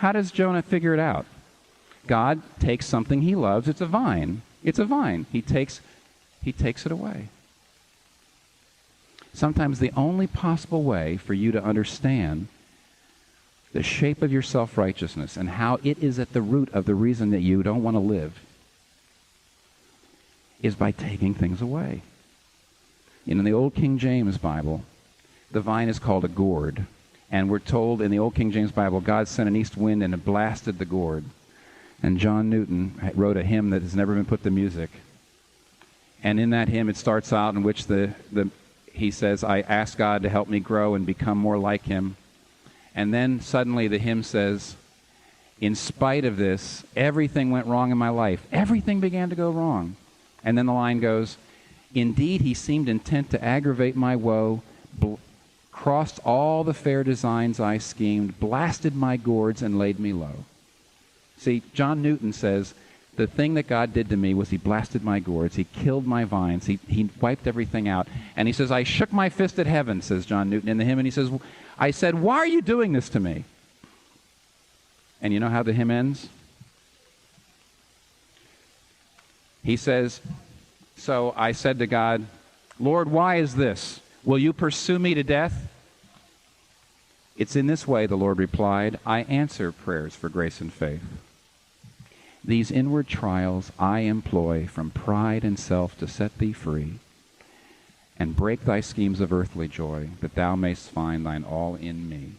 how does Jonah figure it out? God takes something he loves. It's a vine. It's a vine. He takes it away. Sometimes the only possible way for you to understand the shape of your self-righteousness and how it is at the root of the reason that you don't want to live is by taking things away. In the Old King James Bible, the vine is called a gourd. And we're told in the Old King James Bible, God sent an east wind and it blasted the gourd. And John Newton wrote a hymn that has never been put to music. And in that hymn, it starts out in which he says, I ask God to help me grow and become more like him. And then suddenly the hymn says, in spite of this, everything went wrong in my life. Everything began to go wrong. And then the line goes, indeed, he seemed intent to aggravate my woe, crossed all the fair designs I schemed, blasted my gourds and laid me low. See, John Newton says, the thing that God did to me was he blasted my gourds, he killed my vines, he wiped everything out. And he says, I shook my fist at heaven, says John Newton in the hymn, and he says, I said, why are you doing this to me? And you know how the hymn ends? He says, so I said to God, Lord, why is this? Will you pursue me to death? It's in this way, the Lord replied, I answer prayers for grace and faith. These inward trials I employ from pride and self to set thee free, and break thy schemes of earthly joy, that thou mayst find thine all in me.